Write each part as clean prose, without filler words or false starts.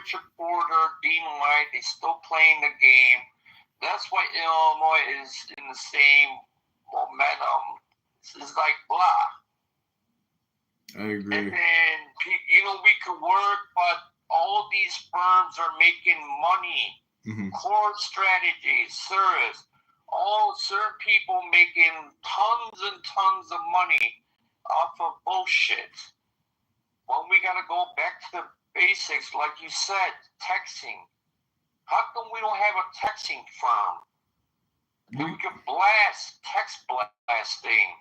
Richard Porter, Dean White, they still playing the game. That's why Illinois is in the same momentum. It's like blah. I agree. And then, we could work, but all these firms are making money. Mm-hmm. Core strategies, service, all certain people making tons and tons of money off of bullshit. Well, we got to go back to the basics, like you said, texting. How come we don't have a texting firm? We can text blasting,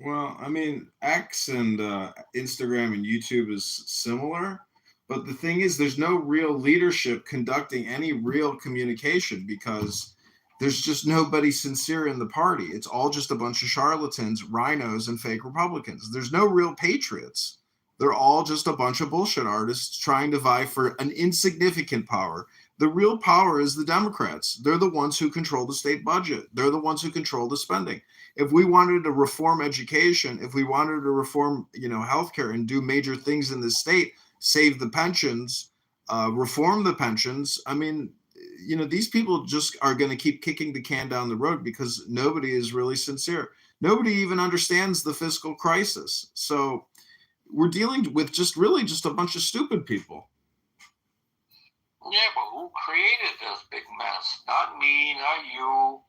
Well, I mean, X and Instagram and YouTube is similar, but the thing is, there's no real leadership conducting any real communication because there's just nobody sincere in the party. It's all just a bunch of charlatans, rhinos, and fake Republicans. There's no real patriots. They're all just a bunch of bullshit artists trying to vie for an insignificant power. The real power is the Democrats. They're the ones who control the state budget. They're the ones who control the spending. If we wanted to reform education, if we wanted to reform, healthcare and do major things in the state, save the pensions, reform the pensions, I mean, these people just are going to keep kicking the can down the road because nobody is really sincere. Nobody even understands the fiscal crisis. So we're dealing with just a bunch of stupid people. Yeah, but who created this big mess? Not me, not you.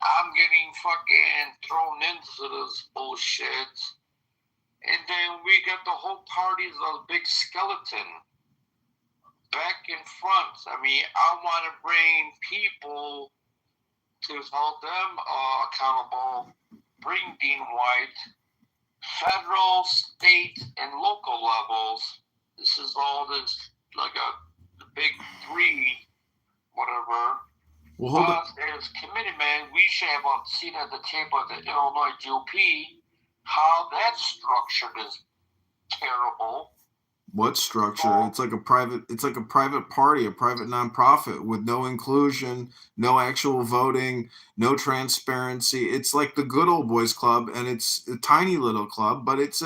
I'm getting fucking thrown into this bullshit. And then we got the whole party as a big skeleton back in front. I mean, I want to bring people to hold them accountable, bring Dean White, federal, state, and local levels. This is all this, like the big three, whatever. Well, hold on. As committeemen, we should have a seat at the table of the Illinois GOP. How that's structured is terrible. What structure? It's like a private party, a private nonprofit with no inclusion, no actual voting, no transparency. It's like the good old boys club, and it's a tiny little club, but it's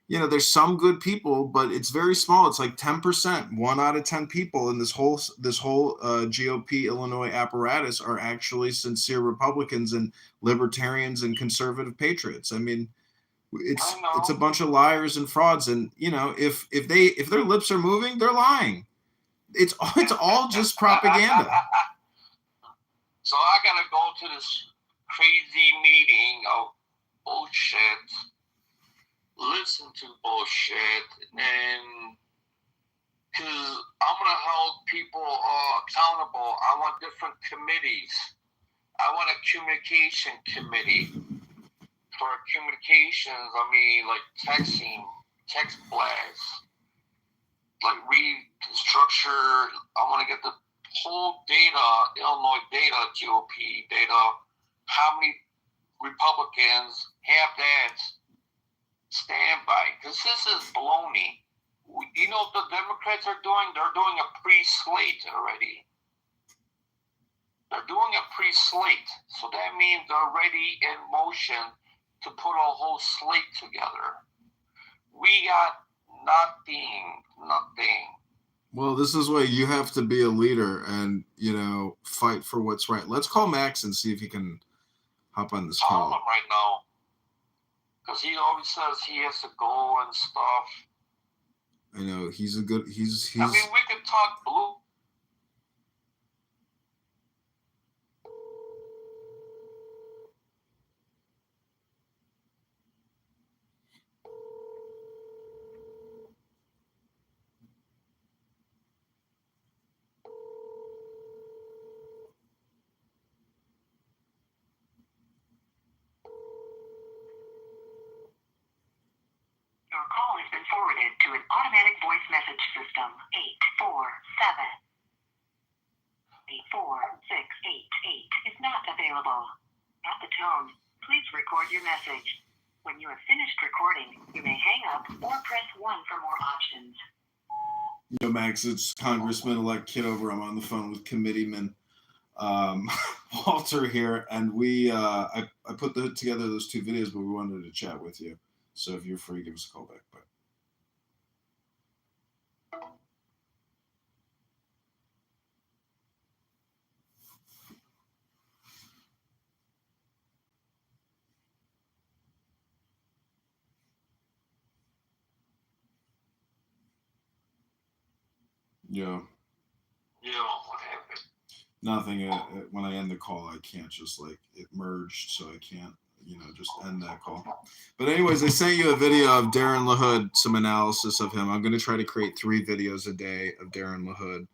there's some good people, but it's very small. It's like 10%, 1 out of 10 people in this whole GOP Illinois apparatus are actually sincere Republicans and libertarians and conservative patriots. I mean, it's a bunch of liars and frauds, and if their lips are moving, they're lying. It's all just propaganda. So I gotta go to this crazy meeting of bullshit, listen to bullshit, and because I'm gonna hold people accountable. I want different committees. I want a communication committee. For communications, I mean, like texting, text blasts, like structure. I want to get the whole data, Illinois data, GOP data, how many Republicans have that standby. Because this is baloney. You know what the Democrats are doing? They're doing a pre-slate already. They're doing a pre-slate. So that means they're already in motion to put a whole slate together. We got nothing. Well, this is why you have to be a leader and, fight for what's right. Let's call Max and see if he can hop on this call. Call him right now. Because he always says he has to go and stuff. I know, he's. I mean, we could talk blue. Your call has been forwarded to an automatic voice message system. 847-84688 is not available. At the tone, please record your message. When you have finished recording, you may hang up or press 1 for more options. Max, it's Congressman-elect Kitover. I'm on the phone with committeeman Walter here, and I put together those 2 videos, but we wanted to chat with you. So if you're free, give us a call back. Bye. Yeah. What happened? Nothing. When I end the call, I can't just like it merged, so I can't, just end that call. But anyways, I sent you a video of Darren LaHood, some analysis of him. I'm going to try to create 3 videos a day of Darren LaHood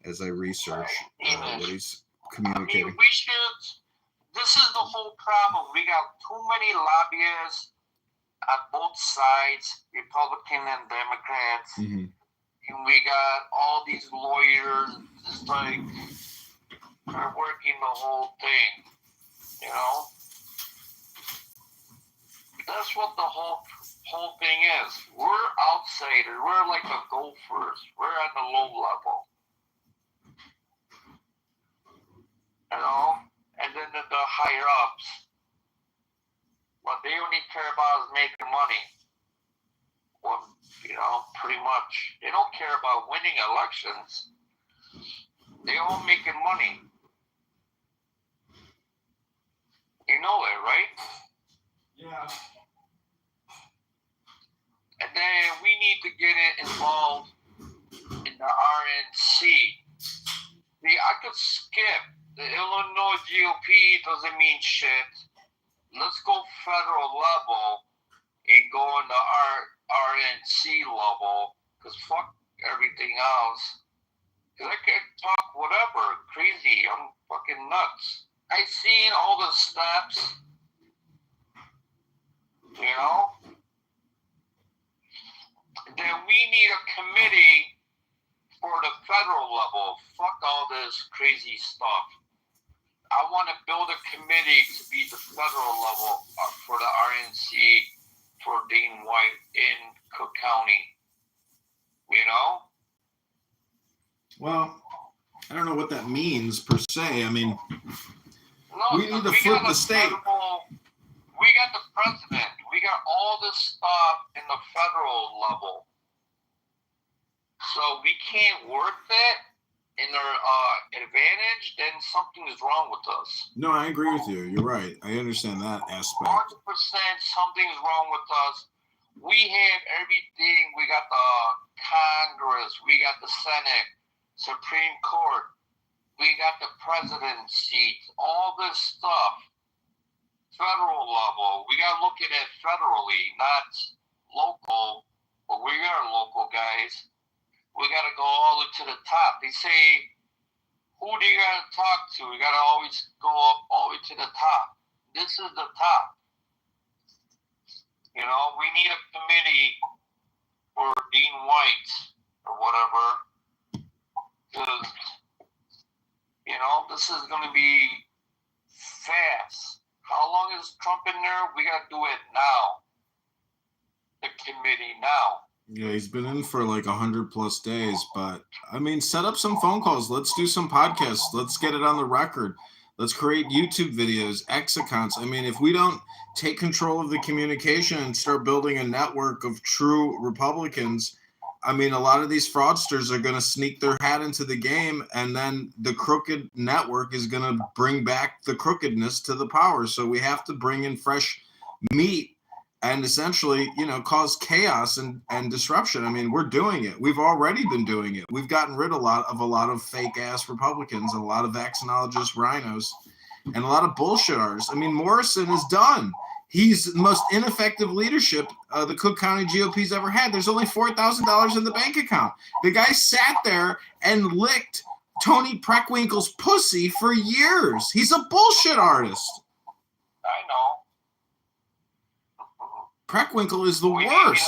as I research what he's communicating. I mean, we should. This is the whole problem. We got too many lobbyists on both sides, Republican and Democrats. Mm-hmm. And we got all these lawyers just like are working the whole thing, That's what the whole thing is. We're outsiders. We're like the gophers. We're at the low level, And then the higher ups, what they only care about is making money. Well, pretty much. They don't care about winning elections. They all making money. You know it, right? Yeah. And then we need to get involved in the RNC. See, I could skip. The Illinois GOP doesn't mean shit. Let's go federal level and go in the RNC level, because fuck everything else. Because I can talk whatever, crazy. I'm fucking nuts. I've seen all the steps, Then we need a committee for the federal level. Fuck all this crazy stuff. I want to build a committee to be the federal level for the RNC for Dane White in Cook County. Well, I don't know what that means per se. I mean, no, we need to flip the state. We got the president. We got all this stuff in the federal level. So we can't work that in our advantage, then something is wrong with us. No, I agree with you. You're right. I understand that aspect. 100% something is wrong with us. We have everything. We got the Congress. We got the Senate, Supreme Court. We got the president's seat. All this stuff. Federal level. We got to look at it federally, not local. But we are local guys. We got to go all the way to the top. They say, who do you got to talk to? We got to always go up all the way to the top. This is the top. We need a committee for Dean White or whatever. Because, this is going to be fast. How long is Trump in there? We got to do it now. The committee now. Yeah, he's been in for like 100+ days, but I mean, set up some phone calls. Let's do some podcasts. Let's get it on the record. Let's create YouTube videos, X accounts. I mean, if we don't take control of the communication and start building a network of true Republicans, I mean, a lot of these fraudsters are going to sneak their hat into the game, and then the crooked network is going to bring back the crookedness to the power. So we have to bring in fresh meat and essentially, cause chaos and disruption. I mean, we're doing it. We've already been doing it. We've gotten rid of a lot of fake ass Republicans, and a lot of vaccinologist rhinos, and a lot of bullshit artists. I mean, Morrison is done. He's the most ineffective leadership the Cook County GOP's ever had. There's only $4,000 in the bank account. The guy sat there and licked Tony Preckwinkle's pussy for years. He's a bullshit artist. I know. Preckwinkle is the worst.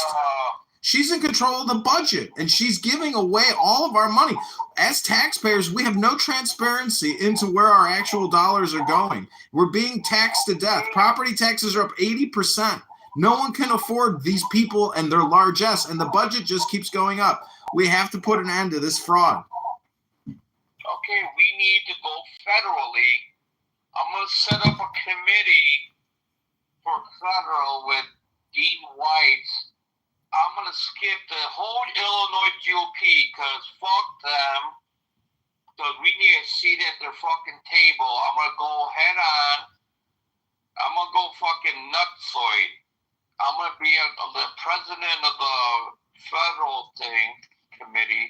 She's in control of the budget, and she's giving away all of our money. As taxpayers, we have no transparency into where our actual dollars are going. We're being taxed to death. Property taxes are up 80%. No one can afford these people and their largesse, and the budget just keeps going up. We have to put an end to this fraud. Okay, we need to go federally. I'm going to set up a committee for federal with Dean White I'm gonna skip the whole Illinois GOP because fuck them. Because we need a seat at their fucking table. I'm gonna go head on. I'm gonna go fucking nutsoid. I'm gonna be the president of the federal committee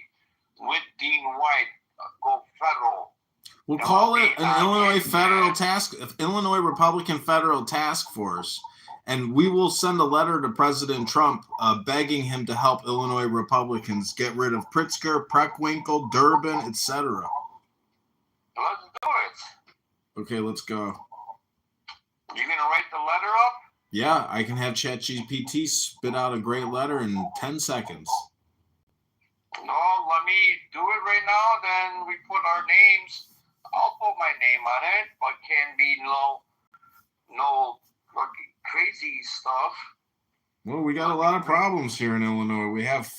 with Dean White. Go federal. We'll call it an Illinois Republican Federal Task Force, and we will send a letter to President Trump begging him to help Illinois Republicans get rid of Pritzker, Preckwinkle, Durbin, etc. Let's do it. Okay, let's go. You gonna write the letter up? Yeah, I can have ChatGPT spit out a great letter in 10 seconds. No, let me do it right now. Then we put our names. I'll put my name on it, but can't be no fucking crazy stuff. Well, we got a lot of problems here in Illinois. We have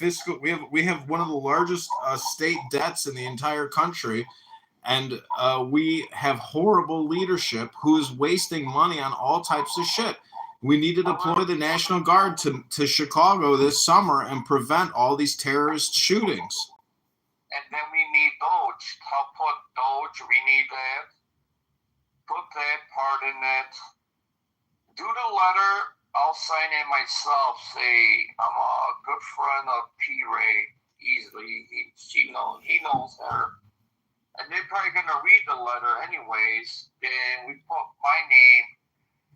we have one of the largest state debts in the entire country, and we have horrible leadership who's wasting money on all types of shit. We need to deploy the National Guard to Chicago this summer and prevent all these terrorist shootings. And then we need Doge. I'll put Doge. We need that. Put that part in it. Do the letter. I'll sign it myself. Say I'm a good friend of P. Ray. Easily. He knows her. And they're probably going to read the letter anyways. Then we put my name,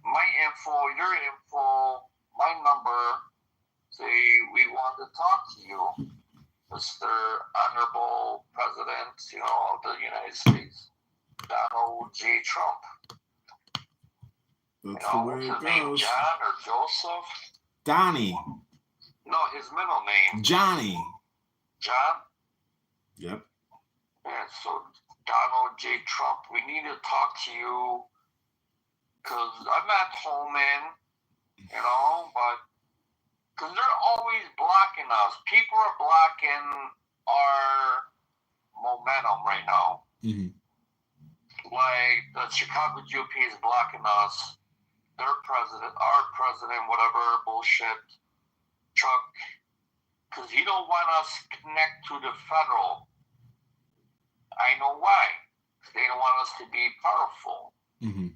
my info, your info, my number. Say we want to talk to you, Mr. Honorable President, of the United States, Donald J. Trump. That's the way it goes. John or Joseph? Donnie. No, his middle name. Johnny. John? Yep. Yeah, so Donald J. Trump, we need to talk to you because I'm at home but because they're always blocking us. People are blocking our momentum right now. Mm-hmm. Like the Chicago GOP is blocking us. Their president, our president, whatever bullshit, Chuck, because he don't want us to connect to the federal. I know why. They don't want us to be powerful. Mm-hmm.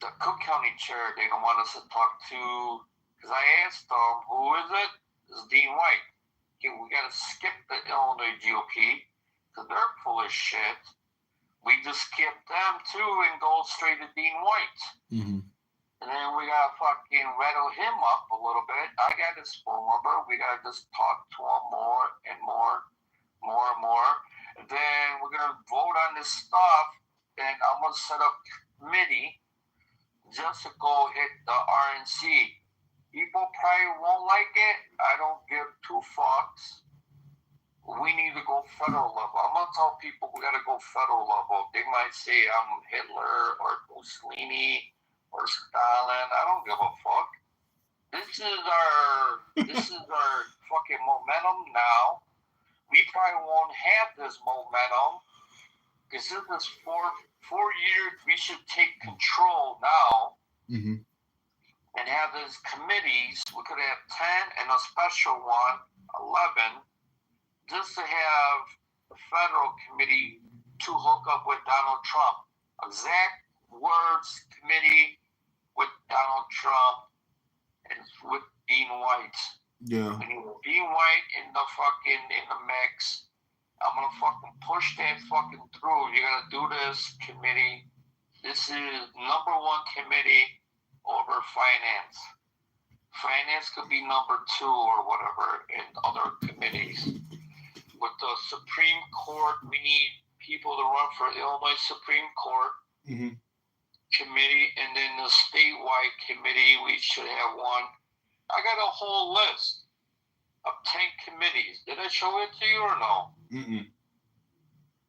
The Cook County chair, they don't want us to talk to, because I asked them, who is it? It's Dean White. Okay, we got to skip the Illinois GOP, because they're full of shit. We just skip them too and go straight to Dean White. Mm-hmm. And then we got to fucking rattle him up a little bit. I got his phone number. We got to just talk to him more and more. And then we're going to vote on this stuff. Then I'm going to set up a committee just to go hit the RNC. People probably won't like it. I don't give two fucks. We need to go federal level. I'm going to tell people we got to go federal level. They might say I'm Hitler or Mussolini or Stalin. I don't give a fuck. This is our fucking momentum now. We probably won't have this momentum because in this 4 years we should take control now. Mm-hmm. And have these committees. We could have 10 and a special one, 11. Just to have the federal committee to hook up with Donald Trump. Exact words committee with Donald Trump and with Dean White. Yeah. We need Dean White in the mix. I'm gonna fucking push that fucking through. You gotta do this committee. This is number one committee over finance. Finance could be number 2 or whatever in other committees. With the Supreme Court, we need people to run for Illinois Supreme Court committee, and then the statewide committee, we should have one. I got a whole list of 10 committees. Did I show it to you or no? Mm-mm.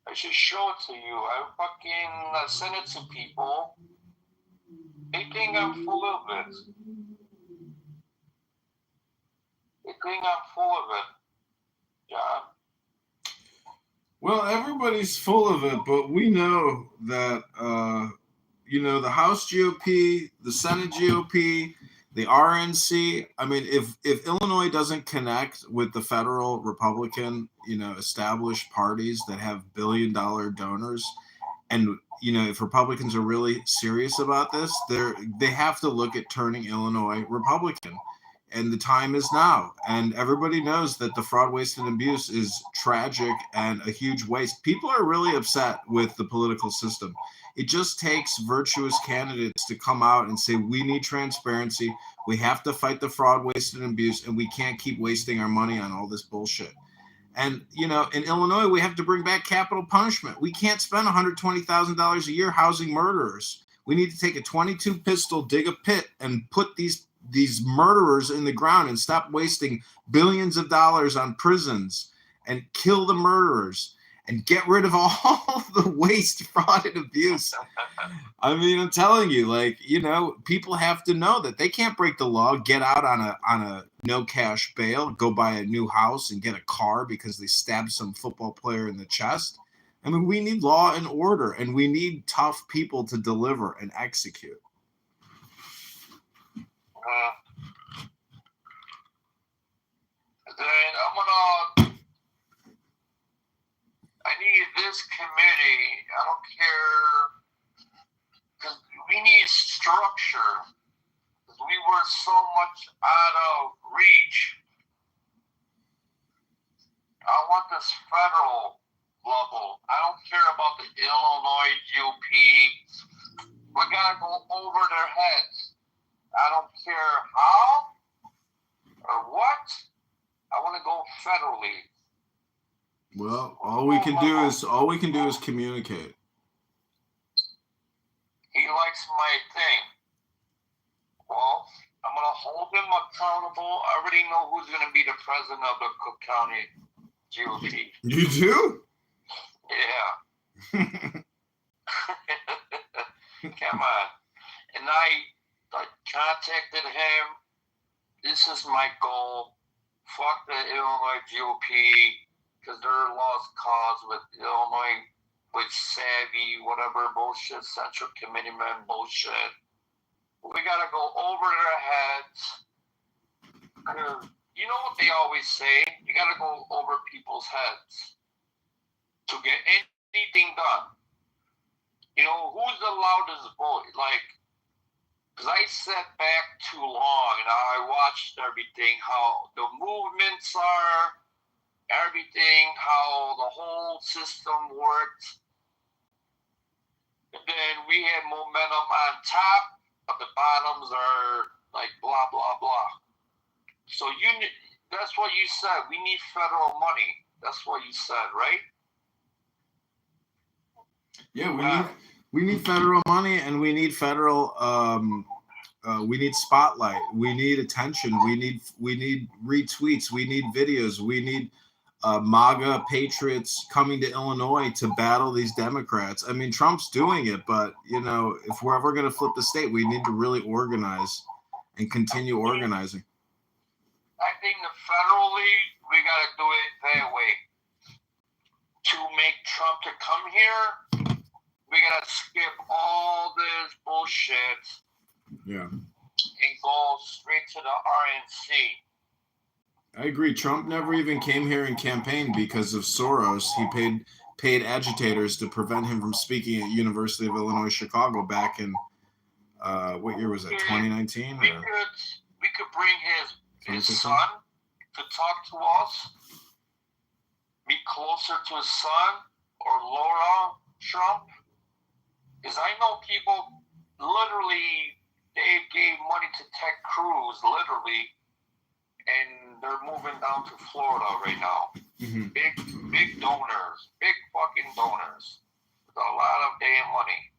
I should show it to you. I fucking sent it to people. They think I'm full of it. Yeah. Well, everybody's full of it, but we know that, the House GOP, the Senate GOP, The RNC, I mean, if Illinois doesn't connect with the federal Republican, established parties that have billion-dollar donors, and if Republicans are really serious about this, they have to look at turning Illinois Republican, and the time is now. And everybody knows that the fraud, waste, and abuse is tragic and a huge waste. People are really upset with the political system. It just takes virtuous candidates to come out and say, we need transparency. We have to fight the fraud, waste, and abuse, and we can't keep wasting our money on all this bullshit. And, in Illinois, we have to bring back capital punishment. We can't spend $120,000 a year housing murderers. We need to take a .22 pistol, dig a pit, and put these murderers in the ground and stop wasting billions of dollars on prisons and kill the murderers and get rid of all the waste, fraud, and abuse. I mean, I'm telling you, people have to know that they can't break the law, get out on a no cash bail, go buy a new house and get a car because they stabbed some football player in the chest. I mean, we need law and order, and we need tough people to deliver and execute. Then I need this committee. I don't care, because we need structure. Because we were so much out of reach. I want this federal level. I don't care about the Illinois GOP. We gotta go over their heads. I don't care how or what. I want to go federally. Well, all we can do is communicate. He likes my thing. Well, I'm gonna hold him accountable. I already know who's gonna be the president of the Cook County GOP. You do? Yeah. Come on. And I contacted him. This is my goal. Fuck the Illinois GOP, because they're lost cause with Illinois, with Savvy, whatever bullshit, Central Committeeman bullshit. We gotta go over their heads. Cause you know what they always say? You gotta go over people's heads to get anything done. Who's the loudest voice? Because I sat back too long and I watched everything, how the movements are, everything, how the whole system worked. And then we had momentum on top, but the bottoms are blah, blah, blah. So that's what you said. We need federal money. That's what you said, right? Yeah, we need federal money, and we need federal we need spotlight, we need attention, we need retweets, we need videos, we need MAGA patriots coming to Illinois to battle these Democrats. I mean, Trump's doing it, but if we're ever going to flip the state, we need to really organize and continue organizing. I think the federally, we got to do it that way. To make Trump to come here, we got to skip all this bullshit. Yeah. And go straight to the RNC. I agree. Trump never even came here and campaigned because of Soros. He paid agitators to prevent him from speaking at University of Illinois Chicago back in what year was that? 2019? We could bring his son to talk to us, be closer to his son or Laura Trump, because I know people literally. They gave money to Ted Cruz, literally, and they're moving down to Florida right now. Mm-hmm. Big donors, big fucking donors, with a lot of damn money.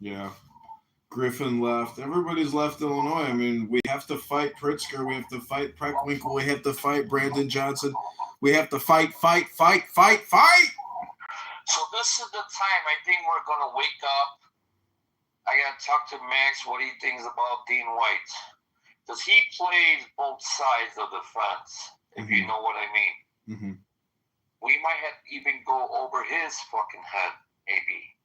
Yeah. Griffin left. Everybody's left Illinois. I mean, we have to fight Pritzker. We have to fight Preckwinkle. We have to fight Brandon Johnson. We have to fight. So this is the time I think we're going to wake up. I got to talk to Max what he thinks about Dean White. Because he plays both sides of the fence, if you know what I mean. Mm-hmm. We might have to even go over his fucking head, maybe.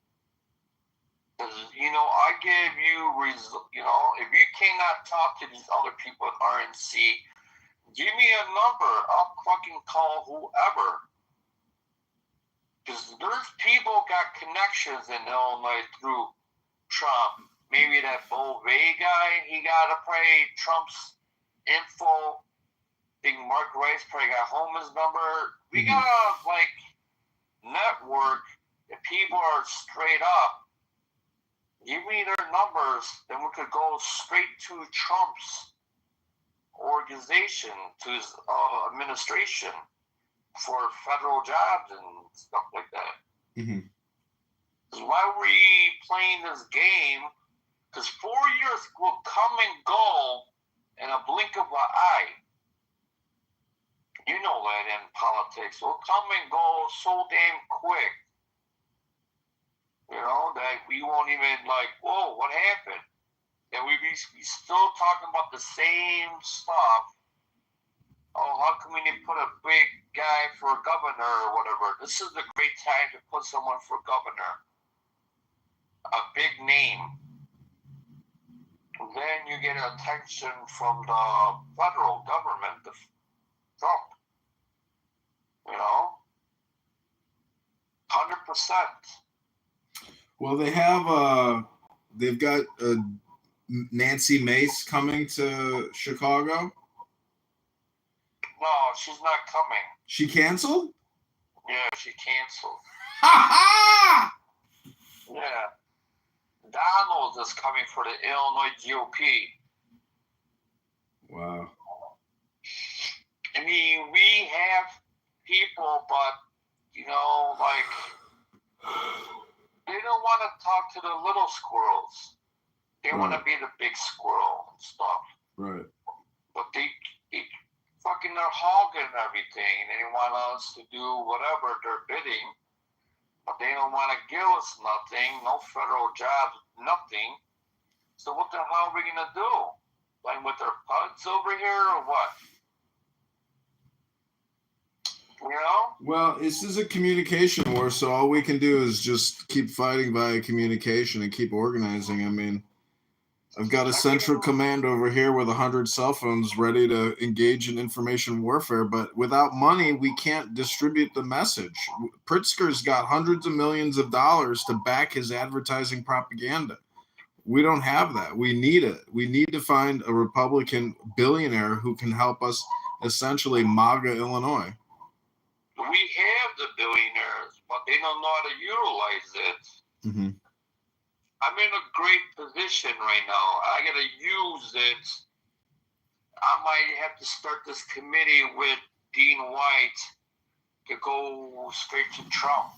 I give you, if you cannot talk to these other people at RNC, give me a number. I'll fucking call whoever. Because there's people got connections in Illinois through Trump. Maybe that Beauvais guy, he got to pray Trump's info. I think Mark Rice probably got Homer's number. We got to, network. If people are straight up, give me their numbers, then we could go straight to Trump's organization, to his administration for federal jobs and stuff like that. Mm-hmm. Why are we playing this game? Because 4 years will come and go in a blink of an eye. You know that in politics. Will come and go so damn quick. That we won't even whoa, what happened? And we be still talking about the same stuff. Oh, how come we didn't put a big guy for governor or whatever? This is a great time to put someone for governor. A big name. And then you get attention from the federal government, Trump. 100%. Well, they've got Nancy Mace coming to Chicago. No, she's not coming. She canceled? Yeah, she canceled. Ha ha! Yeah. Donald is coming for the Illinois GOP. Wow. I mean, we have people, but, they don't want to talk to the little squirrels. They want to be the big squirrel and stuff. Right. But they fucking are hogging everything. They want us to do whatever they're bidding. But they don't want to give us nothing. No federal jobs, nothing. So what the hell are we going to do? Playing with their puds over here or what? Well, this is a communication war, so all we can do is just keep fighting via communication and keep organizing. I mean, I've got a central command over here with 100 cell phones ready to engage in information warfare, but without money, we can't distribute the message. Pritzker's got hundreds of millions of dollars to back his advertising propaganda. We don't have that. We need it. We need to find a Republican billionaire who can help us essentially MAGA Illinois. We have the billionaires, but they don't know how to utilize it. Mm-hmm. I'm in a great position right now. I got to use it. I might have to start this committee with Dean White to go straight to Trump.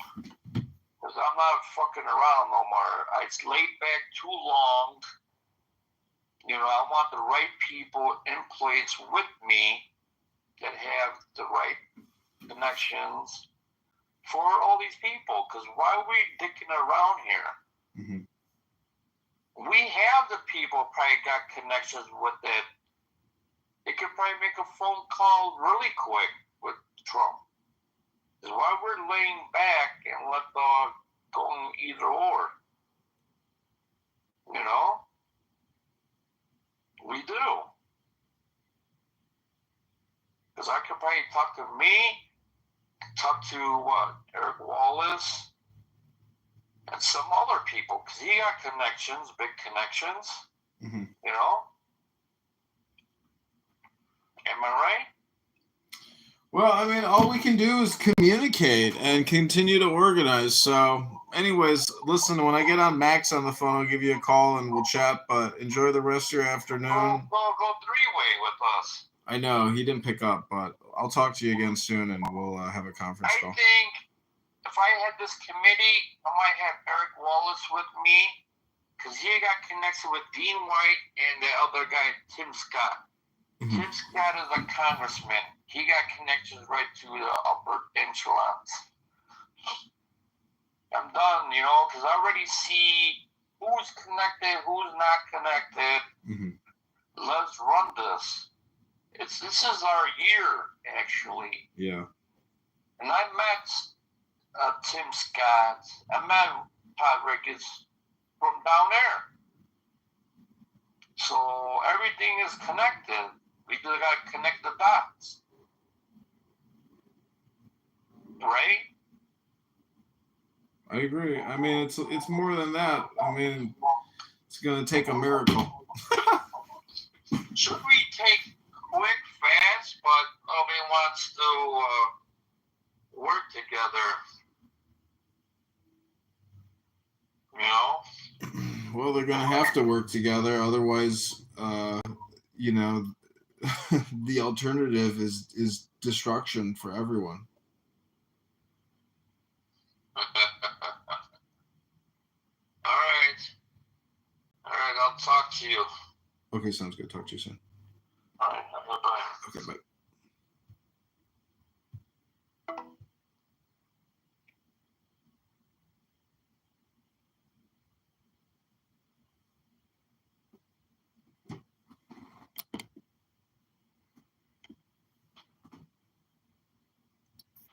Because I'm not fucking around no more. I laid back too long. I want the right people in place with me that have the right connections for all these people. Because why are we dicking around here? Mm-hmm. We have the people probably got connections with it. They could probably make a phone call really quick with Trump. Is why we're laying back and let the go either or. We do. Because I could probably talk to me, talk to Eric Wallace, and some other people, because he got connections, big connections. Mm-hmm. Am I right? Well, I mean, all we can do is communicate and continue to organize. So, anyways, listen, when I get on Max on the phone, I'll give you a call and we'll chat, but enjoy the rest of your afternoon. Go three-way with us. I know, he didn't pick up, but I'll talk to you again soon and we'll have a conference call. I think if I had this committee, I might have Eric Wallace with me, because he got connected with Dean White and the other guy, Tim Scott. Mm-hmm. Tim Scott is a congressman. He got connections right to the upper echelons. I'm done, because I already see who's connected, who's not connected. Mm-hmm. Let's run this. This is our year, actually. Yeah. And I met Tim Scott. I met Todd Ricketts from down there. So everything is connected. We just got to connect the dots. Right? I agree. I mean, it's more than that. I mean, it's going to take a miracle. Should we take quick, fast, but nobody wants to work together? You know? Well, they're going to have to work together. Otherwise, you know, the alternative is destruction for everyone. All right, I'll talk to you. Okay, sounds good. Talk to you soon. All right, bye-bye. Okay, bye.